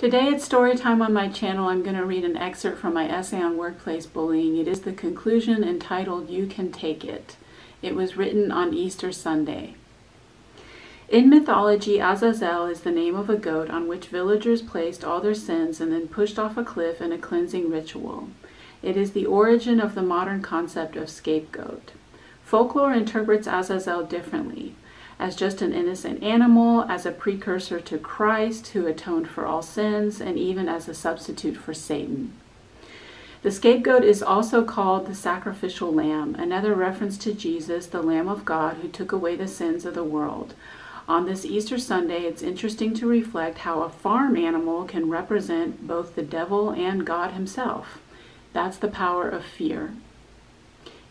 Today it's story time on my channel. I'm going to read an excerpt from my essay on workplace bullying. It is the conclusion entitled, "You Can Take It." It was written on Easter Sunday. In mythology, Azazel is the name of a goat on which villagers placed all their sins and then pushed off a cliff in a cleansing ritual. It is the origin of the modern concept of scapegoat. Folklore interprets Azazel differently, as just an innocent animal, as a precursor to Christ who atoned for all sins, and even as a substitute for Satan. The scapegoat is also called the sacrificial lamb, another reference to Jesus, the Lamb of God who took away the sins of the world. On this Easter Sunday, it's interesting to reflect how a farm animal can represent both the devil and God himself. That's the power of fear.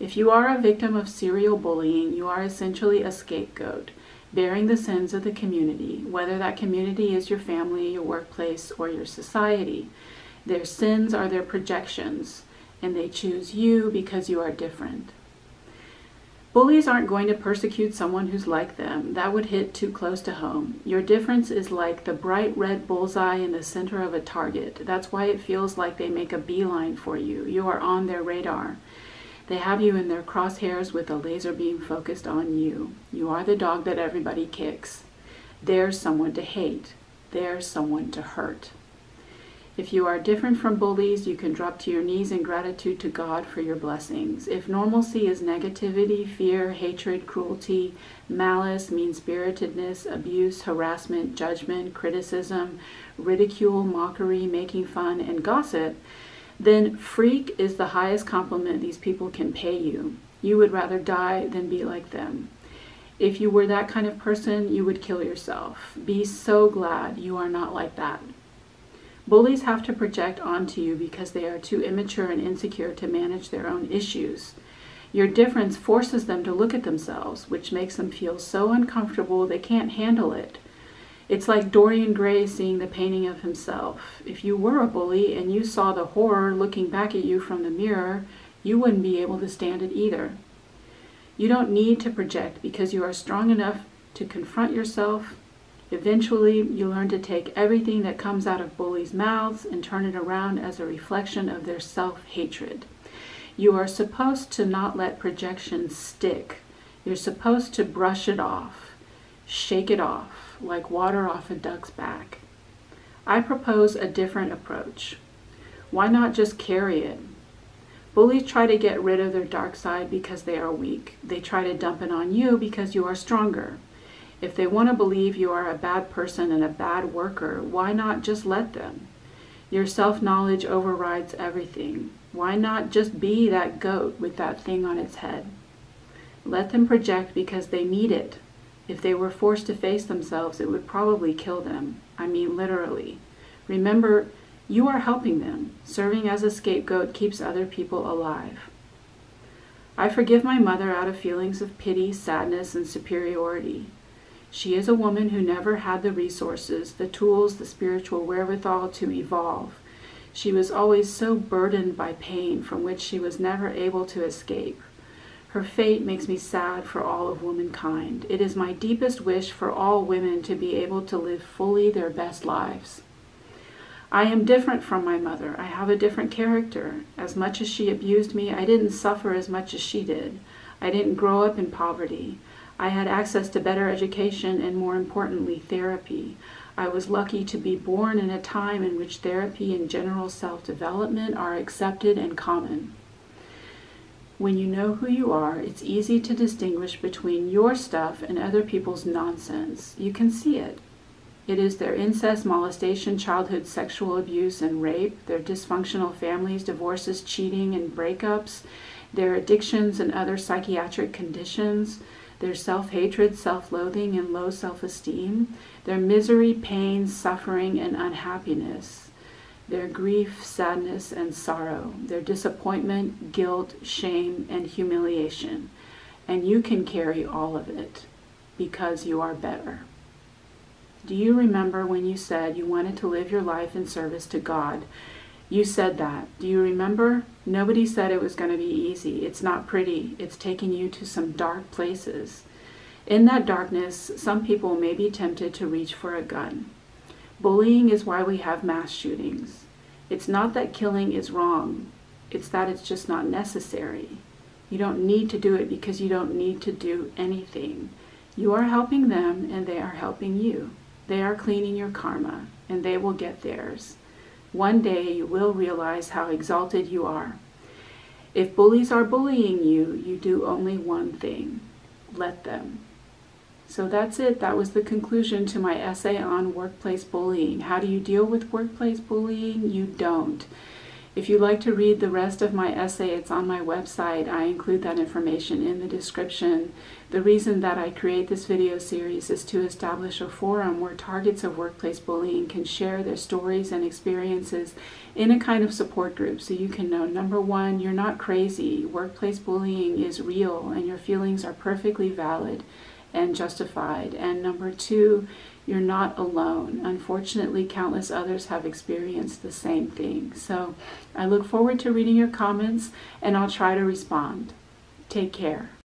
If you are a victim of serial bullying, you are essentially a scapegoat, bearing the sins of the community, whether that community is your family, your workplace, or your society. Their sins are their projections, and they choose you because you are different. Bullies aren't going to persecute someone who's like them. That would hit too close to home. Your difference is like the bright red bullseye in the center of a target. That's why it feels like they make a beeline for you. You are on their radar. They have you in their crosshairs with a laser beam focused on you. You are the dog that everybody kicks. There's someone to hate. There's someone to hurt. If you are different from bullies, you can drop to your knees in gratitude to God for your blessings. If normalcy is negativity, fear, hatred, cruelty, malice, mean-spiritedness, abuse, harassment, judgment, criticism, ridicule, mockery, making fun, and gossip, then freak is the highest compliment these people can pay you. You would rather die than be like them. If you were that kind of person, you would kill yourself. Be so glad you are not like that. Bullies have to project onto you because they are too immature and insecure to manage their own issues. Your difference forces them to look at themselves, which makes them feel so uncomfortable they can't handle it. It's like Dorian Gray seeing the painting of himself. If you were a bully and you saw the horror looking back at you from the mirror, you wouldn't be able to stand it either. You don't need to project because you are strong enough to confront yourself. Eventually, you learn to take everything that comes out of bullies' mouths and turn it around as a reflection of their self-hatred. You are supposed to not let projection stick. You're supposed to brush it off, shake it off, like water off a duck's back. I propose a different approach. Why not just carry it? Bullies try to get rid of their dark side because they are weak. They try to dump it on you because you are stronger. If they want to believe you are a bad person and a bad worker, why not just let them? Your self-knowledge overrides everything. Why not just be that goat with that thing on its head? Let them project because they need it. If they were forced to face themselves, it would probably kill them. I mean, literally. Remember, you are helping them. Serving as a scapegoat keeps other people alive. I forgive my mother out of feelings of pity, sadness, and superiority. She is a woman who never had the resources, the tools, the spiritual wherewithal to evolve. She was always so burdened by pain from which she was never able to escape. Her fate makes me sad for all of womankind. It is my deepest wish for all women to be able to live fully their best lives. I am different from my mother. I have a different character. As much as she abused me, I didn't suffer as much as she did. I didn't grow up in poverty. I had access to better education and, more importantly, therapy. I was lucky to be born in a time in which therapy and general self-development are accepted and common. When you know who you are, it's easy to distinguish between your stuff and other people's nonsense. You can see it. It is their incest, molestation, childhood sexual abuse and rape, their dysfunctional families, divorces, cheating and breakups, their addictions and other psychiatric conditions, their self-hatred, self-loathing, and low self-esteem, their misery, pain, suffering, and unhappiness, their grief, sadness, and sorrow, their disappointment, guilt, shame, and humiliation. And you can carry all of it because you are better. Do you remember when you said you wanted to live your life in service to God? You said that. Do you remember? Nobody said it was going to be easy. It's not pretty. It's taking you to some dark places. In that darkness, some people may be tempted to reach for a gun. Bullying is why we have mass shootings. It's not that killing is wrong. It's that it's just not necessary. You don't need to do it because you don't need to do anything. You are helping them and they are helping you. They are cleaning your karma and they will get theirs. One day you will realize how exalted you are. If bullies are bullying you, you do only one thing. Let them. So that's it. That was the conclusion to my essay on workplace bullying. How do you deal with workplace bullying? You don't. If you'd like to read the rest of my essay, it's on my website. I include that information in the description. The reason that I create this video series is to establish a forum where targets of workplace bullying can share their stories and experiences in a kind of support group, so you can know, number one, you're not crazy. Workplace bullying is real and your feelings are perfectly valid and justified. And number two, you're not alone. Unfortunately, countless others have experienced the same thing. So I look forward to reading your comments and I'll try to respond. Take care.